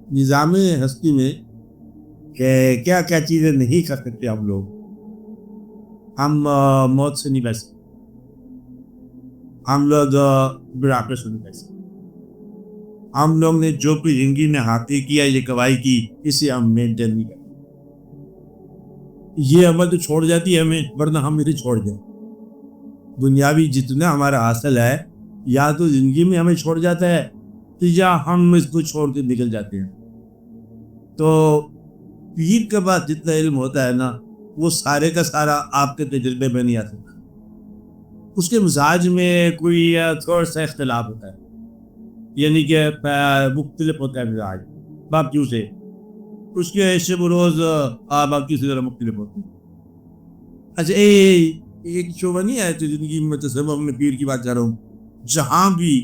نظام ہستی میں کہ کیا کیا چیزیں نہیں کر سکتے ہم لوگ. ہم موت سے نہیں بچ سکتے, ہم لوگ بڑھاپے سے نہیں بچ سکتے. ہم لوگ نے جو بھی زندگی میں حاصل کیا, یہ کمائی کی, اسے ہم مینٹین نہیں کرتے. یہ عمل تو چھوڑ جاتی ہے ہمیں, ورنہ ہم اسے چھوڑ جائیں. دنیاوی جتنا ہمارا حاصل ہے, یا تو زندگی میں ہمیں چھوڑ جاتا ہے, یا ہم اس کو چھوڑ کے نکل جاتے ہیں. تو پیر کے بعد جتنا علم ہوتا ہے نا, وہ سارے کا سارا آپ کے تجربے میں نہیں آ سکتا. اس کے مزاج میں کوئی تھوڑا سا اختلاف ہوتا ہے, یعنی کہ مختلف ہوتا ہے مزاج باقیوں سے. اس کے ایسے بروز باقی سے ذرا مختلف ہوتے ہیں. اچھا ایک شعبہ نہیں ہے تو زندگی میں تصوف میں پیر کی بات کر رہا ہوں, جہاں بھی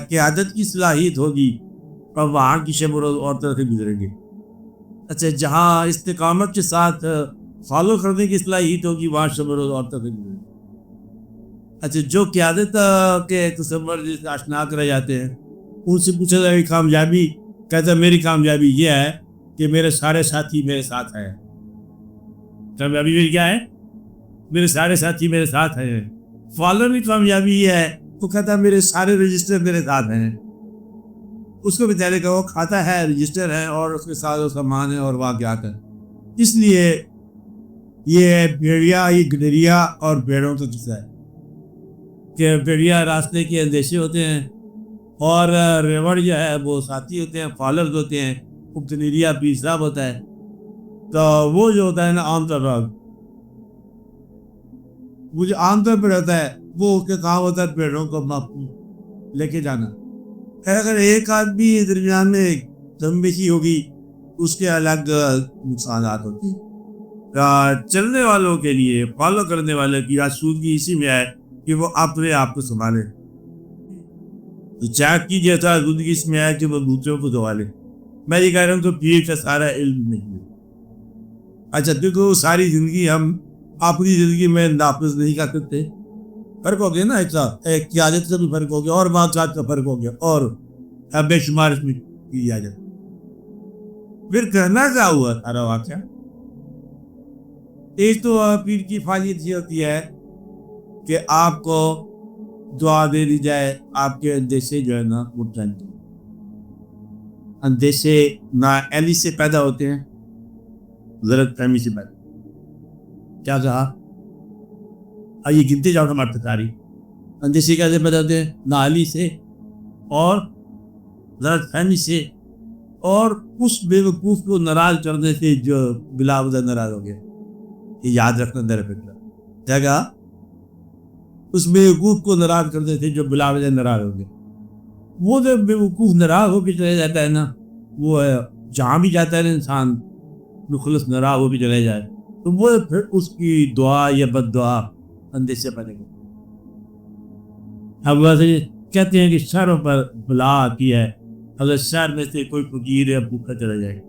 قیادت کی صلاحیت ہوگی اور وہاں کی شب و روز اور طرح سے گزریں گے. اچھا جہاں استقامت کے ساتھ فالو کرنے کی صلاحیت ہوگی, وہاں شب و روز اور طرح سے گزریں گے. اچھا جو قیادت کے تصور جیسے آشنا کرے جاتے ہیں, ان سے پوچھا جائے کامیابی, کہتا ہے میری کامیابی یہ ہے کہ میرے سارے ساتھی میرے ساتھ ہیں. کامیابی میری کیا ہے؟ میرے سارے ساتھی میرے ساتھ ہیں. فالو کی کامیابی یہ ہے, تو کہتا ہے میرے سارے رجسٹر میرے ساتھ ہیں. اس کو بیچارے کا وہ کھاتا ہے, رجسٹر ہے, اور اس کے ساتھ وہ سامان ہے اور واقعات ہے. اس لیے یہ بھیڑیا, یہ گڈریا اور بھیڑوں کا قصہ ہے کہ بھیڑیا راستے کے اندیشے ہوتے ہیں, اور ریوڑ جو ہے وہ ساتھی ہوتے ہیں, فالرز ہوتے ہیں, ابتنیریا پیر صاحب ہوتا ہے. تو وہ جو ہوتا ہے نا عام طور پر, وہ جو عام طور پر رہتا ہے, وہ اس کے کام ہوتا ہے بھیڑوں کو محفوظ لے کے جانا. اگر ایک آدمی درمیان میں تنبیہی ہوگی, اس کے الگ نقصانات ہوتے ہیں. چلنے والوں کے لیے, فالو کرنے والے کی آسودگی اسی میں ہے کہ وہ اپنے آپ کو سنبھالے. تو چاہ کیجیے تھا زندگی اس میں ہے کہ وہ دوسروں کو سنبھالے. میں یہ کہہ رہا ہوں تو پیر کا سارا علم نہیں ہے. اچھا دیکھو, ساری زندگی ہم اپنی زندگی میں نافذ نہیں کر سکتے. فرق ہو گیا نا, ایک قیادت کا بھی فرق ہو گیا, اور واقعات کا فرق ہو گیا, اور بے شمار اس میں کی جا جاتا. پھر کہنا کیا ہوا سارا واقعہ؟ ایک تو پیر کی فعالیت یہ ہوتی ہے کہ آپ کو دعا دے دی جائے, آپ کے اندیشے جو ہے نا وہ ٹھن جائیں. اندیشے نااہلی سے پیدا ہوتے ہیں, غلط فہمی سے پیدا. کیا کہا؟ یہ گنتے جاؤ ہمارے تاریخ. اندیشے کیسے پیدا ہوتے ہیں؟ نااہلی سے, اور غلط فہمی سے, اور اس بے وقوف کو ناراض کرنے سے جو بلا وجہ ناراض ہو گیا. یہ یاد رکھنا میرے فکر. کیا کہا؟ اس بے وقوف کو ناراض کرنے سے جو بلا وجہ ناراض ہو گیا. وہ جو بے وقوف ناراض ہو کے چلے جاتا ہے نا, وہ جہاں بھی جاتا ہے انسان مخلص ناراض ہو کے چلے جائے, تو وہ پھر اس کی دعا یا بد دعا اندیشے بنے گی. اب ویسے کہتے ہیں کہ شہروں پر بلا آتی ہے, اگر شہر میں سے کوئی فقیر یا بھوکا چلا جائے,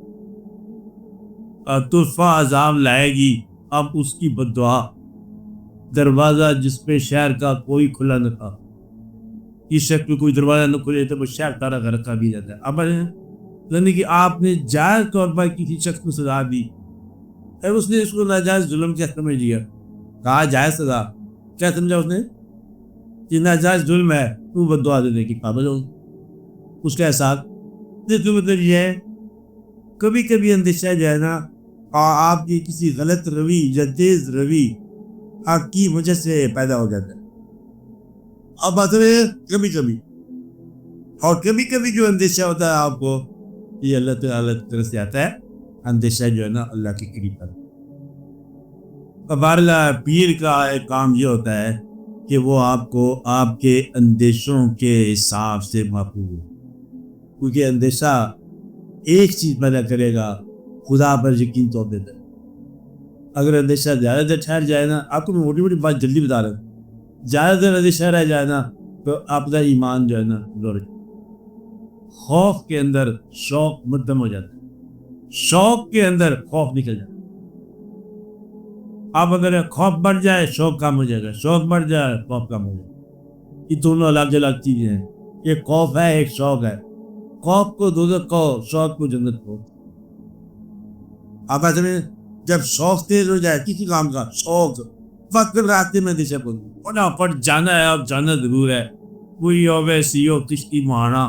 طرفہ عذاب لائے گی. اب اس کی بد دعا, دروازہ جس پہ شہر کا کوئی کھلا نہ تھا, اس شخص پہ کوئی دروازہ نہ کھلے تو وہ شہر تارا گھر کا بھی جاتا ہے. اب یعنی کہ آپ نے جائز طور پر کسی شخص کو سزا دی, اس نے اس کو ناجائز ظلم کیا سمجھ لیا, کہا جائز سزا, کیا سمجھا اس نے کہ ناجائز ظلم ہے, تو بد دعا دینے کی قابل ہو. اس کا احساس مطلب یہ ہے, کبھی کبھی اندیشہ جو ہے نا, آپ کی کسی غلط روی یا تیز روی آپ کی وجہ سے پیدا ہو جاتا ہے. اب بات ہے کبھی کبھی, اور کبھی کبھی جو اندیشہ ہوتا ہے آپ کو, یہ اللہ تعالیٰ کی طرف سے آتا ہے. اندیشہ جو ہے نا اللہ کے قریب ہے. بہرحال پیر کا ایک کام یہ ہوتا ہے کہ وہ آپ کو آپ کے اندیشوں کے حساب سے محفوظ ہو, کیونکہ اندیشہ ایک چیز پیدا کرے گا, خدا پر یقین توڑ دیتا ہے. اگر اندیشہ زیادہ دیر ٹھہر جائے نا, آپ کو میں موٹی موٹی بات جلدی بتا رہا ہوں, زیادہ دیر اندیشہ رہ جائے نا تو آپ کا ایمان جو ہے نا لڑ جائے. خوف کے اندر شوق مدم ہو جاتا ہے, شوق کے اندر خوف نکل جاتا ہے. اب اگر خوف بڑھ جائے شوق کم ہو جائے گا, شوق بڑھ جائے خوف کم ہو جائے گا. یہ دونوں الگ الگ چیزیں ہیں, ایک خوف ہے ایک شوق ہے. خوف کو دوزخ کہو، شوق کو جنت کہو. آپ ایسے میں جب شوق تیز ہو جائے کسی کام کا شوق وقت راستے میں دشے بولنا پر جانا ہے، اب جانا ضرور ہے. کوئی ہوے سی ہو کشتی مہانا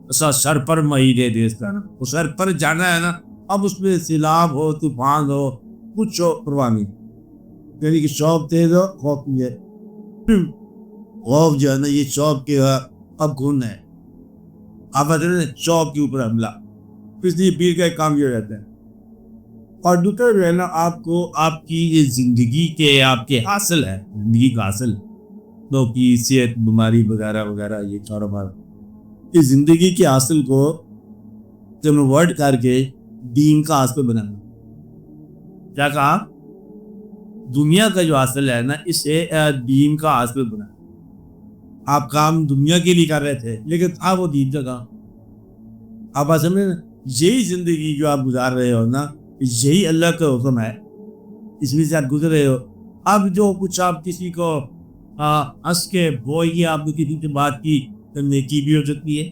ایسا سر پر مہی دے دے اس کا نا، وہ سر پر جانا ہے نا. اب اس میں سیلاب ہو طوفان ہو کچھ ہو پرواہ نہیں، یعنی کہ شوق تیز ہو خوف نہیں ہے. خوف جو ہے نا یہ شوق کے اب گن ہے. آپ شوق کے اوپر حملہ، اس لیے پیر کا ایک کام یہ رہتا ہے. اور دوسرا جو ہے نا آپ کو آپ کی یہ زندگی کے آپ کے حاصل ہے، زندگی کا حاصل لوگ کی صحت بیماری وغیرہ وغیرہ یہ کاروبار، اس زندگی کے حاصل کو جب ورڈ کر کے دین کا حاصل بنانا. کیا کہا؟ دنیا کا جو حاصل ہے نا اسے دین کا حاصل بنانا. آپ کام دنیا کے لیے کر رہے تھے لیکن تھا وہ دین کا کام. آپ سمجھیں یہی زندگی جو آپ گزار رہے ہو نا یہی اللہ کا حکم ہے، اس میں سے آپ گزر رہے ہو. اب جو کچھ آپ کسی کو ہنس کے بوئیے آپ نے کسی سے بات کی نیکی بھی ہو سکتی ہے.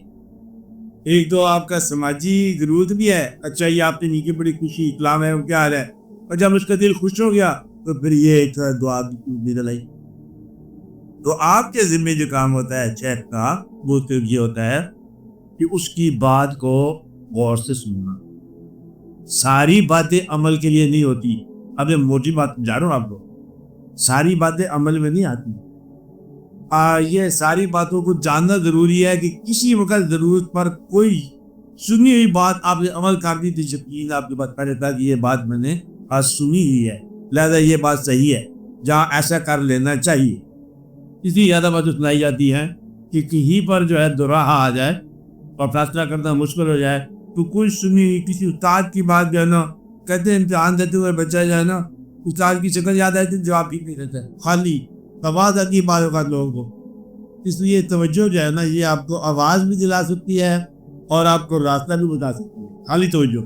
ایک تو آپ کا سماجی ضرورت بھی ہے. اچھا یہ آپ نے نیکی بڑی خوشی اسلام ہے وہ کیا حال ہے، اور جب اس کا دل خوش ہو گیا تو پھر یہ ایک دعا نکل آئی. تو آپ کے ذمہ جو کام ہوتا ہے شیخ کا وہ صرف یہ ہوتا ہے کہ اس کی بات کو غور سے سننا. ساری باتیں عمل کے لیے نہیں ہوتی. اب یہ موٹی بات جا رہا ہوں آپ کو، ساری باتیں عمل میں نہیں آتی. یہ ساری باتوں کو جاننا ضروری ہے کہ کسی وقت ضرورت پر کوئی سنی ہوئی بات آپ نے عمل کر دی تو یقین آپ کے پاس پہلے تھا کہ یہ بات میں نے آج سنی ہوئی ہے، لہذا یہ بات صحیح ہے، جہاں ایسا کر لینا چاہیے. اس لیے زیادہ باتیں سنائی جاتی ہیں کہ کہیں پر جو ہے دوراہا آ جائے اور فیصلہ کرنا مشکل ہو جائے تو کوئی سنی کسی استاد کی بات جو ہے نا کہتے ہیں امتحان دیتے ہوئے بچہ جو ہے نا استاد کی شکل یاد آتی ہے جواب ٹھیک نہیں رہتا ہے، خالی آواز آتی ہے بعض اوقات لوگوں کو. اس لیے توجہ جو ہے نا یہ آپ کو آواز بھی دلا سکتی ہے اور آپ کو راستہ بھی بتا سکتی ہے، خالی توجہ.